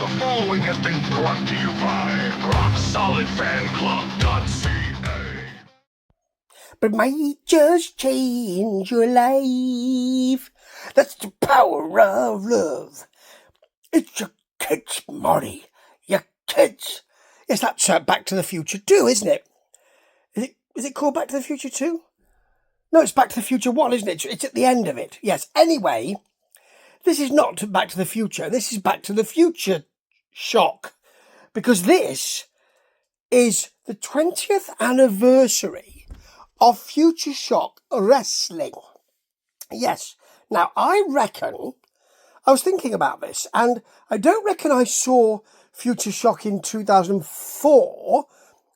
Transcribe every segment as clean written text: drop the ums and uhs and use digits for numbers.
The following has been brought to you by RockSolidFanClub.ca. But might just change your life. That's the power of love. It's your kids, Marty. Your kids. Yes, that's Back to the Future 2, isn't it? Is it called Back to the Future 2? No, it's Back to the Future 1, isn't it? It's at the end of it. Yes. Anyway, this is not Back to the Future. This is Back to the Future Shock. Because this is the 20th anniversary of FutureShock Wrestling. Yes. Now, I was thinking about this, and I don't reckon I saw FutureShock in 2004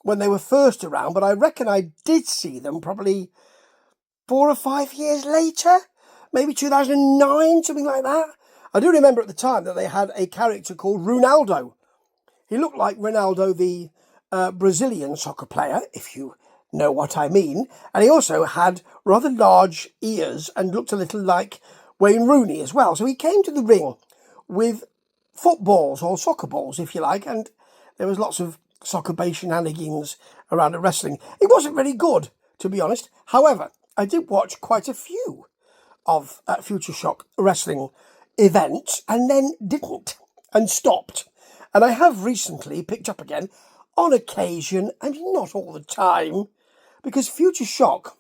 when they were first around, but I reckon I did see them probably 4 or 5 years later, maybe 2009, something like that. I do remember at the time that they had a character called Ronaldo. He looked like Ronaldo, the Brazilian soccer player, if you know what I mean. And he also had rather large ears and looked a little like Wayne Rooney as well. So he came to the ring with footballs or soccer balls, if you like, and there was lots of soccer-based shenanigans around the wrestling. It wasn't very good, to be honest. However, I did watch quite a few of FutureShock Wrestling events and then didn't and stopped. And I have recently picked up again on occasion, and not all the time, because FutureShock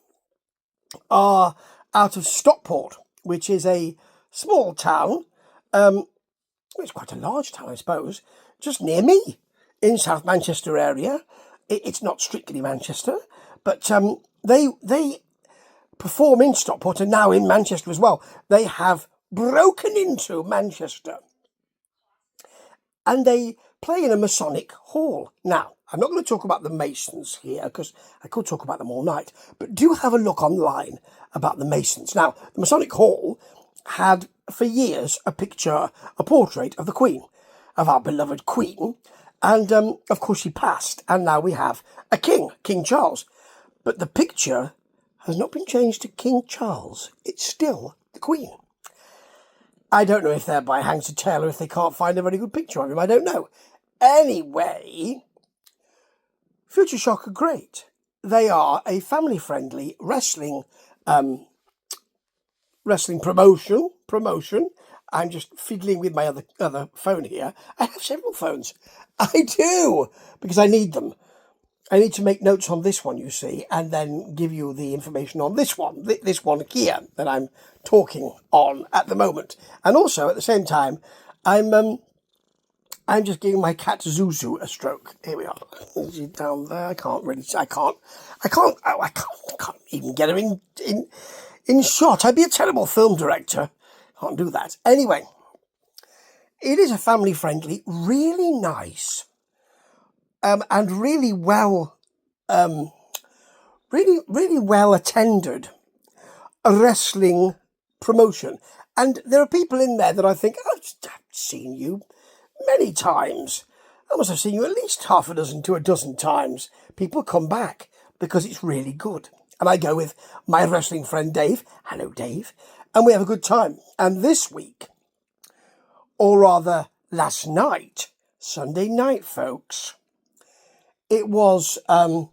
are out of Stockport, which is a small town. It's quite a large town, I suppose, just near me in South Manchester area. It's not strictly Manchester, but they perform in Stockport and now in Manchester as well. They have broken into Manchester and they play in a Masonic hall. Now, I'm not going to talk about the Masons here because I could talk about them all night, but do have a look online about the Masons. Now, the Masonic hall had for years a portrait of the Queen, of our beloved Queen, and of course she passed, and now we have a king, King Charles. But the picture has not been changed to King Charles. It's still the Queen. I don't know if they're by hangs of tail or if they can't find a very good picture of him. I don't know. Anyway, FutureShock are great. They are a family-friendly wrestling promotion. I'm just fiddling with my other phone here. I have several phones. I do, because I need them. I need to make notes on this one, you see, and then give you the information on this one here that I'm talking on at the moment. And also, at the same time, I'm just giving my cat Zuzu a stroke. Here we are. Is she down there? I can't even get her in shot. I'd be a terrible film director. Can't do that. Anyway, it is a family-friendly, really nice, and really well attended wrestling promotion. And there are people in there that I think, I've seen you many times. I must have seen you at least half a dozen to a dozen times. People come back because it's really good. And I go with my wrestling friend Dave. Hello, Dave. And we have a good time. And this week, or rather last night, Sunday night, folks, it was, I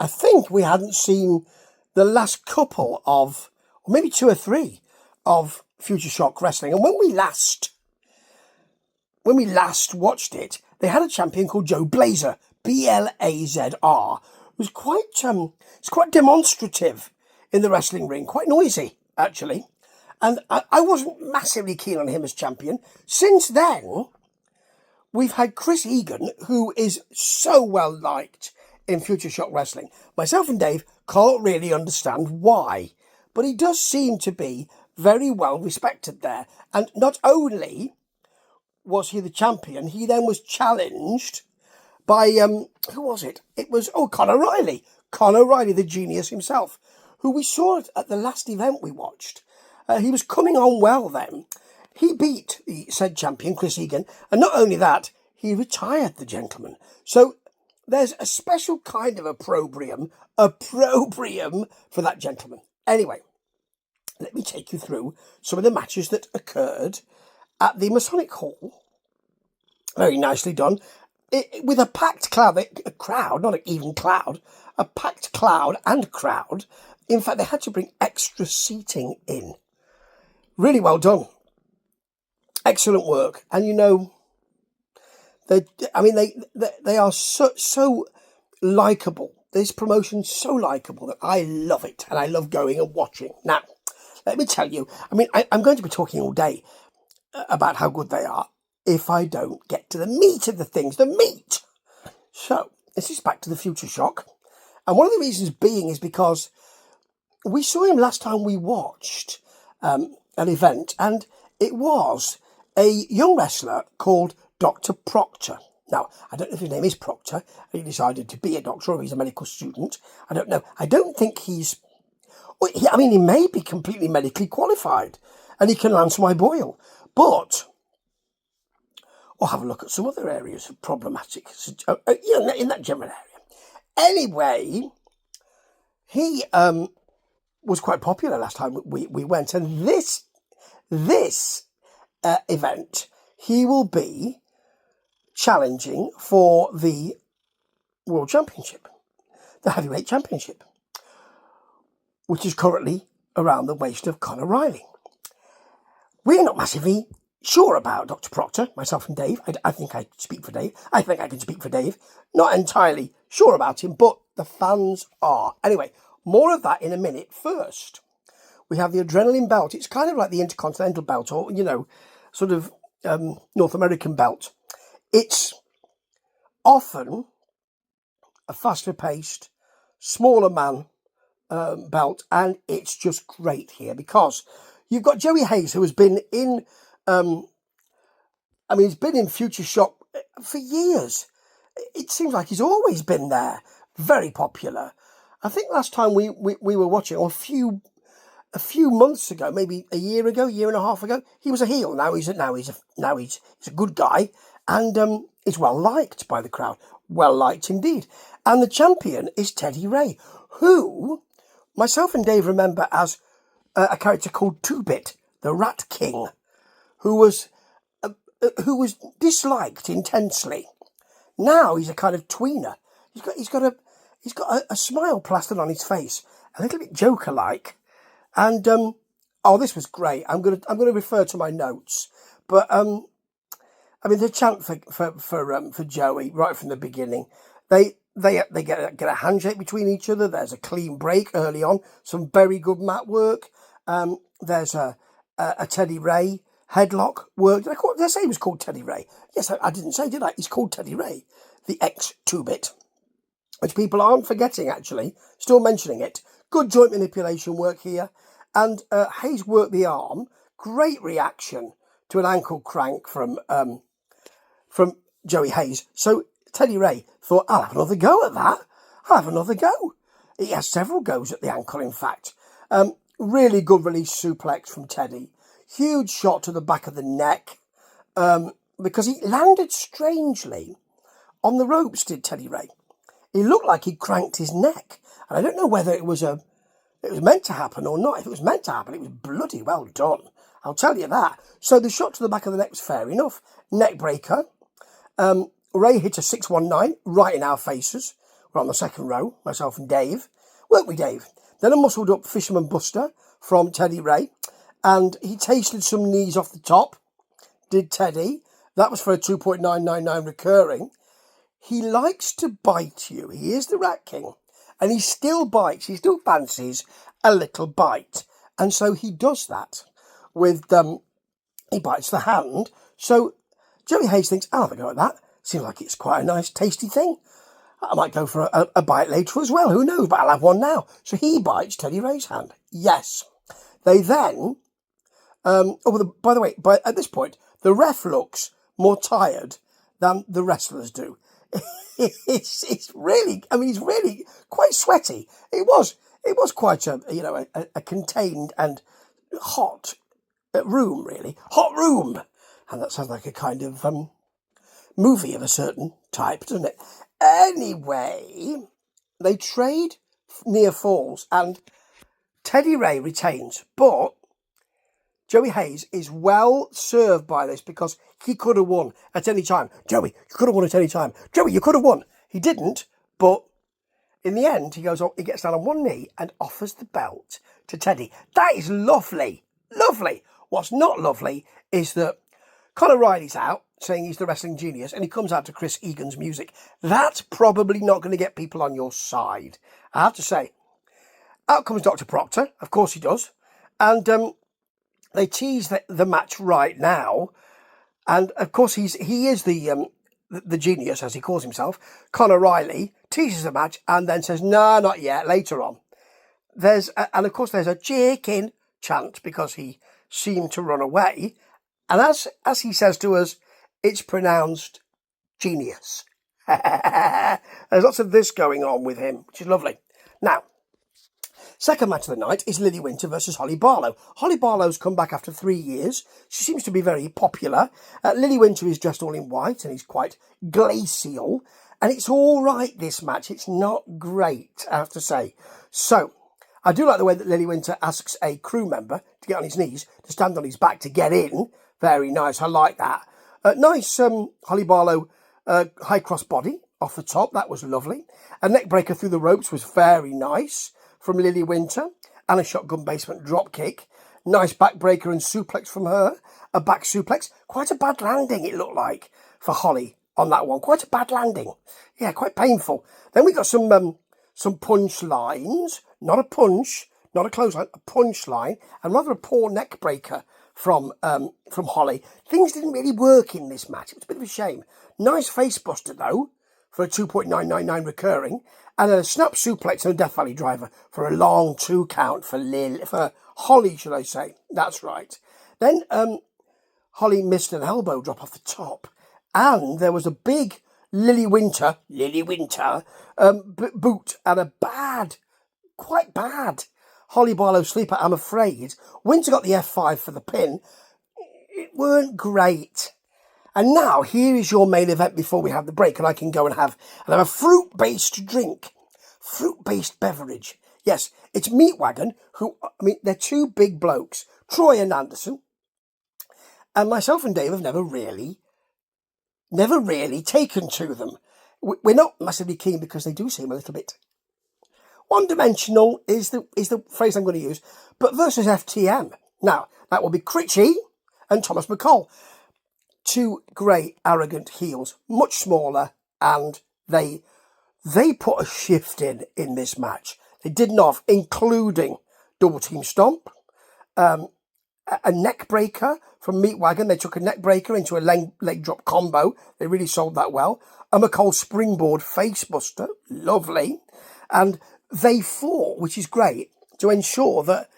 think we hadn't seen the last couple of, or maybe 2 or 3 of FutureShock Wrestling. And when we last watched it, they had a champion called Joe Blazer, Blazr, who's quite demonstrative in the wrestling ring, quite noisy, actually. And I wasn't massively keen on him as champion. Since then, we've had Chris Egan, who is so well liked in FutureShock Wrestling. Myself and Dave can't really understand why, but he does seem to be very well respected there. And not only was he the champion, he then was challenged by, who was it? It was, Conor Riley. Conor Riley, the genius himself, who we saw at the last event we watched. He was coming on well then. He beat the said champion, Chris Egan, and not only that, he retired the gentleman. So there's a special kind of opprobrium for that gentleman. Anyway, let me take you through some of the matches that occurred at the Masonic Hall Very nicely done. With a packed crowd, a crowd, not an even cloud, a packed cloud and crowd. In fact, they had to bring extra seating in. Really well done. Excellent work. And you know, they are so likeable. This promotion's so likeable that I love it, and I love going and watching. Now, let me tell you, I'm going to be talking all day about how good they are if I don't get to the meat of the things, the meat. So, this is back to the Future Shock. And one of the reasons being is because we saw him last time we watched an event, and it was a young wrestler called Dr. Proctor. Now, I don't know if his name is Proctor. He decided to be a doctor or he's a medical student. I don't know. I don't think he may be completely medically qualified and he can answer my boil. But we'll have a look at some other areas of problematic, in that general area. Anyway, he was quite popular last time we went. And this event, he will be challenging for the World Championship, the Heavyweight Championship, which is currently around the waist of Conor Riley. We're not massively sure about Dr. Proctor, myself and Dave. I think I speak for Dave. I think I can speak for Dave. Not entirely sure about him, but the fans are. Anyway, more of that in a minute. First, we have the Adrenaline belt. It's kind of like the Intercontinental belt, or, sort of North American belt. It's often a faster paced, smaller man belt, and it's just great here because you've got Joey Hayes, who has been in he's been in Future Shock for years. It seems like he's always been there. Very popular. I think last time we were watching, or a few months ago, maybe a year and a half ago, he was a heel. Now he's a good guy, and is well liked by the crowd. Well liked indeed. And the champion is Teddy Ray, who myself and Dave remember as a character called 2-Bit, the Rat King, who was disliked intensely. Now he's a kind of tweener. He's got a smile plastered on his face, a little bit Joker-like. And this was great. I'm gonna refer to my notes, but the chant for Joey right from the beginning. They get a handshake between each other. There's a clean break early on. Some very good mat work. There's a Teddy Ray headlock work. Did I say he was called Teddy Ray? Yes, I didn't say, did I? He's called Teddy Ray, the ex-2-Bit, which people aren't forgetting, actually. Still mentioning it. Good joint manipulation work here. And Hayes worked the arm. Great reaction to an ankle crank from Joey Hayes. So Teddy Ray thought, I'll have another go at that. I'll have another go. He has several goes at the ankle, in fact. Really good release suplex from Teddy. Huge shot to the back of the neck. Because he landed strangely on the ropes, did Teddy Ray. He looked like he cranked his neck. And I don't know whether it was meant to happen or not. If it was meant to happen, it was bloody well done. I'll tell you that. So the shot to the back of the neck was fair enough. Neck breaker. Ray hit a 619 right in our faces. We're on the second row, myself and Dave. Weren't we, Dave? Then a muscled up Fisherman Buster from Teddy Ray. And he tasted some knees off the top. Did Teddy. That was for a 2.999 recurring. He likes to bite you. He is the Rat King. And he still bites. He still fancies a little bite. And so he does that with, he bites the hand. So Joey Hayes thinks, I'll have a go at that. Seems like it's quite a nice, tasty thing. I might go for a bite later as well. Who knows? But I'll have one now. So he bites Teddy Ray's hand. Yes. They then, by the way, at this point, the ref looks more tired than the wrestlers do. It's really, he's really quite sweaty. It was quite a contained and hot room, really. Hot room. And that sounds like a kind of movie of a certain type, doesn't it? Anyway, they trade near falls and Teddy Ray retains, but Joey Hayes is well served by this because he could have won at any time. Joey, you could have won at any time. Joey, you could have won. He didn't, but in the end, he gets down on one knee and offers the belt to Teddy. That is lovely. Lovely. What's not lovely is that Conor Riley's out saying he's the wrestling genius and he comes out to Chris Egan's music. That's probably not going to get people on your side. I have to say, out comes Dr. Proctor. Of course he does. And they tease the match right now. And of course he is the genius, as he calls himself. Conor Riley teases the match and then says, no, not yet, later on. And of course there's a chicken chant because he seemed to run away. And as he says to us, it's pronounced genius. There's lots of this going on with him, which is lovely. Now, second match of the night is Lily Winter versus Holly Barlow. Holly Barlow's come back after 3 years. She seems to be very popular. Lily Winter is dressed all in white and he's quite glacial. And it's all right, this match. It's not great, I have to say. So, I do like the way that Lily Winter asks a crew member to get on his knees, to stand on his back to get in. Very nice. I like that. Nice Holly Barlow high cross body off the top. That was lovely. A neck breaker through the ropes was very nice from Lily Winter. And a shotgun basement drop kick. Nice backbreaker and suplex from her. A back suplex. Quite a bad landing, it looked like, for Holly on that one. Quite a bad landing. Yeah, quite painful. Then we got some punch lines. Not a punch, not a clothesline, a punch line. And rather a poor neck breaker from Holly. Things didn't really work in this match. It was a bit of a shame. Nice face buster, though, for a 2.999 recurring. And then a snap suplex and a Death Valley driver for a long 2 count for Holly, should I say. That's right. Then Holly missed an elbow drop off the top. And there was a big Lily Winter boot and a quite bad Holly Barlow sleeper, I'm afraid. Winter got the F5 for the pin. It weren't great. And now, here is your main event before we have the break, and I can go and have a fruit-based drink. Fruit-based beverage. Yes, it's Meatwagon, they're 2 big blokes, Troy and Anderson. And myself and Dave have never really taken to them. We're not massively keen because they do seem a little bit one-dimensional is the phrase I'm going to use, but versus FTM. Now, that will be Critchy and Thomas McCall. 2 great, arrogant heels, much smaller, and they put a shift in this match. They did not, including double team stomp, a neck breaker from Meatwagon. They took a neck breaker into a leg drop combo. They really sold that well. A McCall springboard face buster, lovely, and they fought, which is great, to ensure that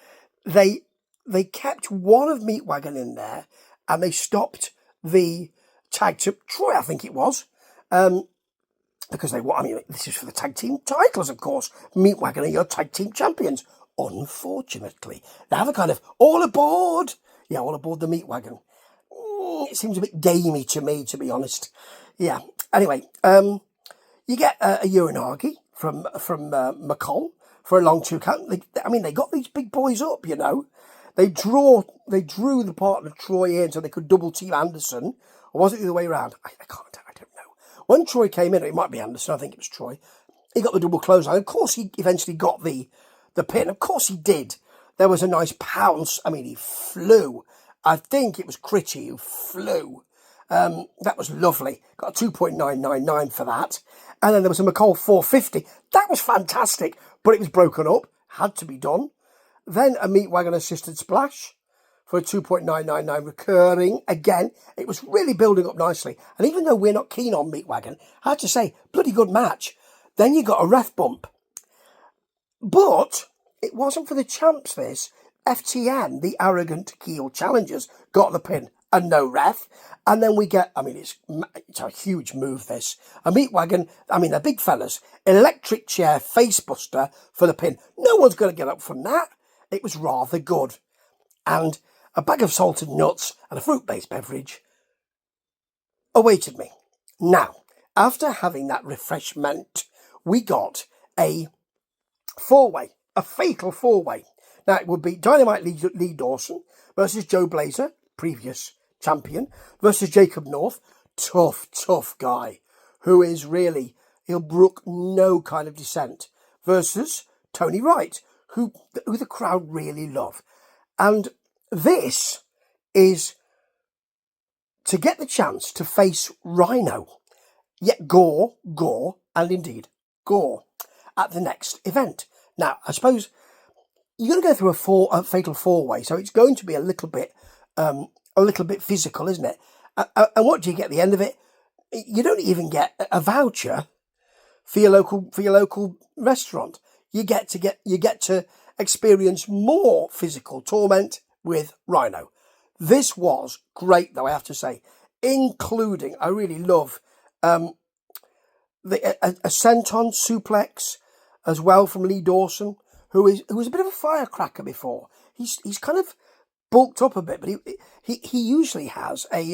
they kept one of Meatwagon in there and they stopped the tag to Troy, I think it was, because this is for the tag team titles, of course. Meatwagon are your tag team champions. Unfortunately, they have a kind of all aboard the Meatwagon. It seems a bit gamey to me, to be honest. Yeah. Anyway, you get a Uranagi from McCall for a long 2 count. They got these big boys up, you know. They drew the partner Troy in so they could double team Anderson. Or was it the other way around? I don't know. When Troy came in, it might be Anderson, I think it was Troy. He got the double clothesline. Of course, he eventually got the pin. Of course, he did. There was a nice pounce. He flew. I think it was Critchy who flew. That was lovely. Got a 2.999 for that. And then there was a McCall 450. That was fantastic, but it was broken up. Had to be done. Then a Meatwagon assisted splash for a 2.999 recurring. Again, it was really building up nicely. And even though we're not keen on Meatwagon, I have to say, bloody good match. Then you got a ref bump. But it wasn't for the champs, this. FTN, the arrogant heel challengers, got the pin and no ref. And then we get, it's a huge move, this. A Meatwagon, they're big fellas. Electric chair face buster for the pin. No one's going to get up from that. It was rather good. And a bag of salted nuts and a fruit-based beverage awaited me. Now, after having that refreshment, we got a 4-way, a fatal 4-way. Now, it would be Dynamite Lee Dawson versus Joe Blazer, previous champion, versus Jacob North, tough guy, who is really, he'll brook no kind of dissent, versus Tony Wright, who the crowd really love. And this is to get the chance to face Rhino, yet Gore, and indeed Gore at the next event. Now, I suppose you're going to go through a fatal four-way, so it's going to be a little bit physical, isn't it? And what do you get at the end of it? You don't even get a voucher for your local restaurant. You get to experience more physical torment with Rhino. This was great, though, I have to say, including, I really love a senton suplex as well from Lee Dawson, who was a bit of a firecracker before. He's kind of bulked up a bit, but he usually has a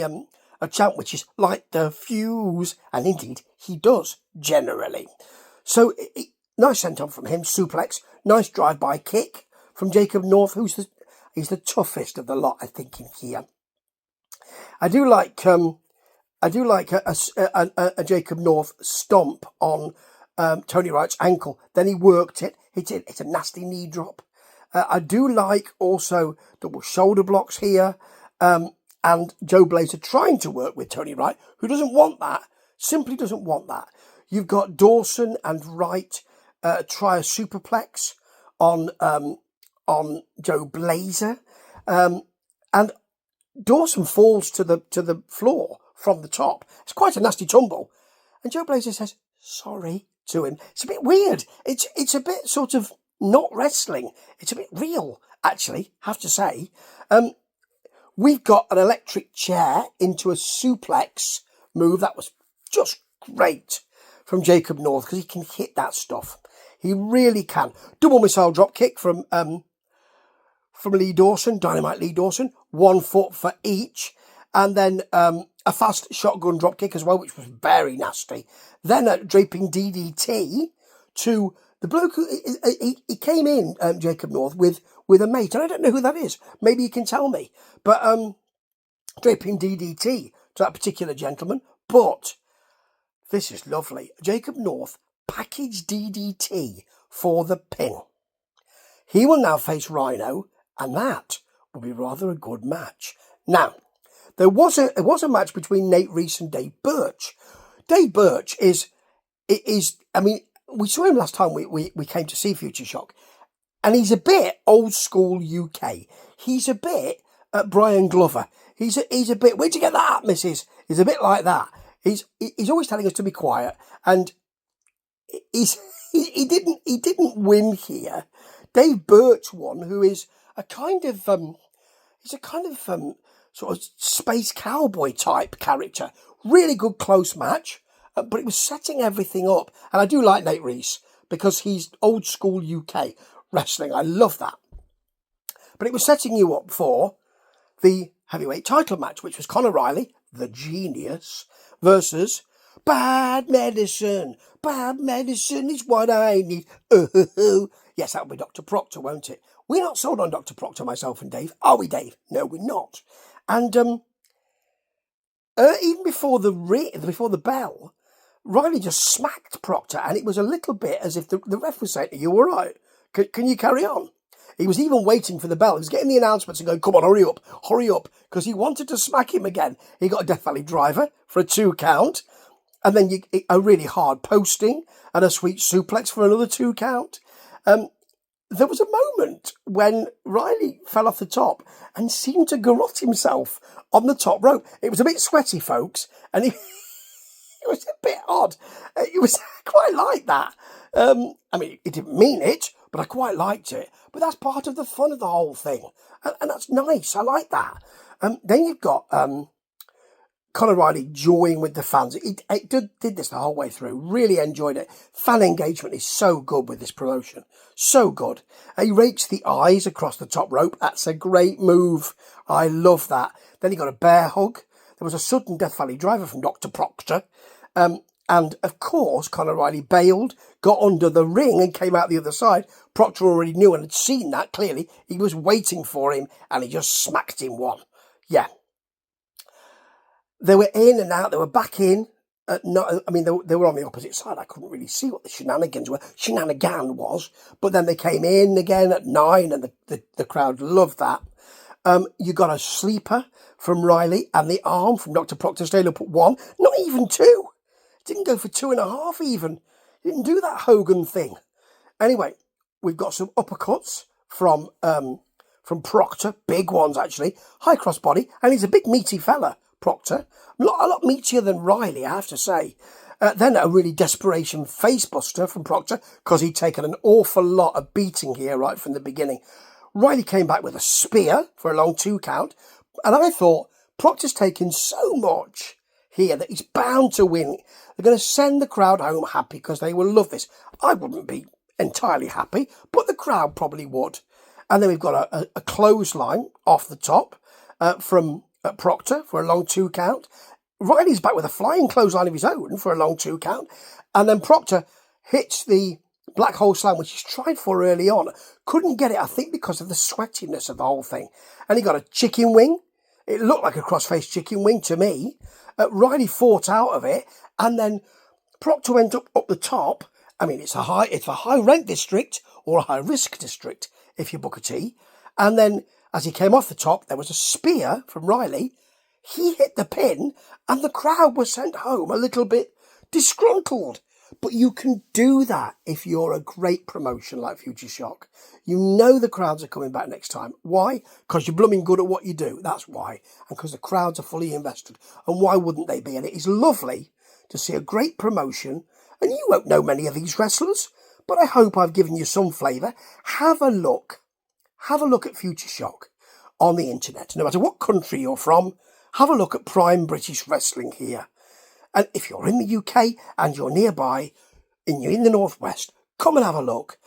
chant which is like the fuse, and indeed he does generally. So nice senton from him, suplex, nice drive-by kick from Jacob North, he's the toughest of the lot, I think, in here. I do like a Jacob North stomp on Tony Wright's ankle. Then he worked it. It's a nasty knee drop. I do like also double shoulder blocks here. And Joe Blazer trying to work with Tony Wright, who doesn't want that. Simply doesn't want that. You've got Dawson and Wright try a superplex on Joe Blazer. And Dawson falls to the floor from the top. It's quite a nasty tumble. And Joe Blazer says, sorry to him. It's a bit weird. It's a bit sort of not wrestling. It's a bit real, actually, have to say. We've got an electric chair into a suplex move. That was just great from Jacob North, because he can hit that stuff. He really can. Double missile drop kick from Lee Dawson, Dynamite Lee Dawson, 1 foot for each. And then a fast shotgun drop kick as well, which was very nasty. Then a draping DDT to the bloke who he came in, Jacob North, with a mate. And I don't know who that is. Maybe you can tell me. But draping DDT to that particular gentleman. But this is lovely. Jacob North packaged DDT for the pin. He will now face Rhino, and that will be rather a good match. Now, there was a match between Nate Reese and Dave Birch. Dave Birch is I mean, we saw him last time we came to see Future Shock, and he's a bit old school UK. He's a bit Brian Glover. He's a bit, where'd you get that, missus? He's a bit like that. He's always telling us to be quiet, and he didn't win here. Dave Birch won, who is a kind of sort of space cowboy type character. Really good close match, but it was setting everything up. And I do like Nate Reese because he's old school UK wrestling. I love that. But it was setting you up for the heavyweight title match, which was Conor Riley, the genius, versus Bad Medicine. Bad medicine is what I need. Yes, that'll be Dr. Proctor, won't it? We're not sold on Dr. Proctor, myself and Dave. Are we, Dave? No, we're not. And even before the bell, Riley just smacked Proctor, and it was a little bit as if the ref was saying, "Are you all right? Can you carry on?" He was even waiting for the bell. He was getting the announcements and going, "Come on, hurry up," because he wanted to smack him again. He got a Death Valley driver for a 2 count, and then a really hard posting and a sweet suplex for another 2 count. There was a moment when Riley fell off the top and seemed to garrote himself on the top rope. It was a bit sweaty, folks, and it was a bit odd. It was quite like that. I mean, he didn't mean it, but I quite liked it. But that's part of the fun of the whole thing. And that's nice. I like that. Then you've got Conor Riley joying with the fans. He did this the whole way through. Really enjoyed it. Fan engagement is so good with this promotion. So good. He rakes the eyes across the top rope. That's a great move. I love that. Then he got a bear hug. There was a sudden Death Valley driver from Dr. Proctor. And, of course, Conor Riley bailed, got under the ring and came out the other side. Proctor already knew and had seen that, clearly. He was waiting for him, and he just smacked him one. Yeah. They were in and out. They were back in. They were on the opposite side. I couldn't really see what the shenanigans were. Shenanigan was. But then they came in again at 9, and the crowd loved that. You got a sleeper from Riley and the arm from Dr. Proctor stayed up at 1. Not even 2. Didn't go for 2.5 even. Didn't do that Hogan thing. Anyway, we've got some uppercuts from Proctor. Big ones, actually. High crossbody. And he's a big meaty fella, Proctor. A lot meatier than Riley, I have to say. Then a really desperation facebuster from Proctor, because he'd taken an awful lot of beating here right from the beginning. Riley came back with a spear for a long 2 count. And I thought, Proctor's taken so much here that he's bound to win. They're going to send the crowd home happy because they will love this. I wouldn't be entirely happy, but the crowd probably would. And then we've got a clothesline off the top from Proctor for a long 2 count. Riley's back with a flying clothesline of his own for a long 2 count. And then Proctor hits the black hole slam, which he's tried for early on. Couldn't get it, I think, because of the sweatiness of the whole thing. And he got a chicken wing. It looked like a cross-faced chicken wing to me. Riley fought out of it, and then Proctor went up the top. I mean, it's a high rent district or a high risk district if you're Booker T. And then as he came off the top, there was a spear from Riley. He hit the pin, and the crowd was sent home a little bit disgruntled. But you can do that if you're a great promotion like FutureShock. You know the crowds are coming back next time. Why? Because you're blooming good at what you do. That's why. And because the crowds are fully invested. And why wouldn't they be? And it is lovely to see a great promotion. And you won't know many of these wrestlers, but I hope I've given you some flavour. Have a look. Have a look at FutureShock on the internet. No matter what country you're from, have a look at Prime British Wrestling here. And if you're in the UK and you're nearby, and you're in the Northwest, come and have a look.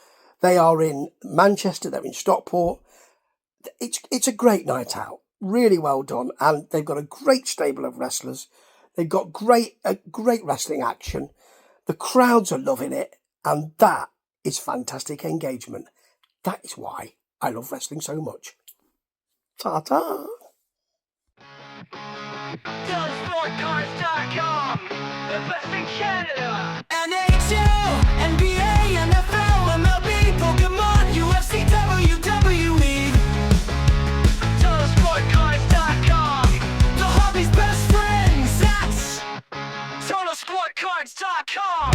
They are in Manchester, they're in Stockport. It's a great night out. Really well done. And they've got a great stable of wrestlers. They've got great wrestling action. The crowds are loving it. And that is fantastic engagement. That is why I love wrestling so much. Ta-ta! SportCards.com, the best in Canada. NHL, NBA, NFL, MLB, Pokemon, UFC, WWE. TotalSportCards.com, the hobby's best friends. That's TotalSportCards.com.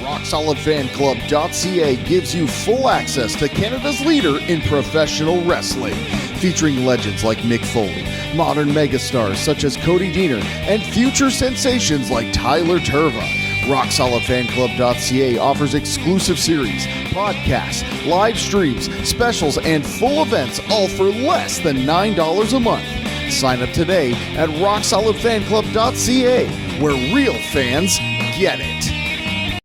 RockSolidFanClub.ca gives you full access to Canada's leader in professional wrestling, featuring legends like Mick Foley, modern megastars such as Cody Deaner, and future sensations like Tyler Turva. RockSolidFanClub.ca offers exclusive series, podcasts, live streams, specials, and full events, all for less than $9 a month. Sign up today at RockSolidFanClub.ca, where real fans get it.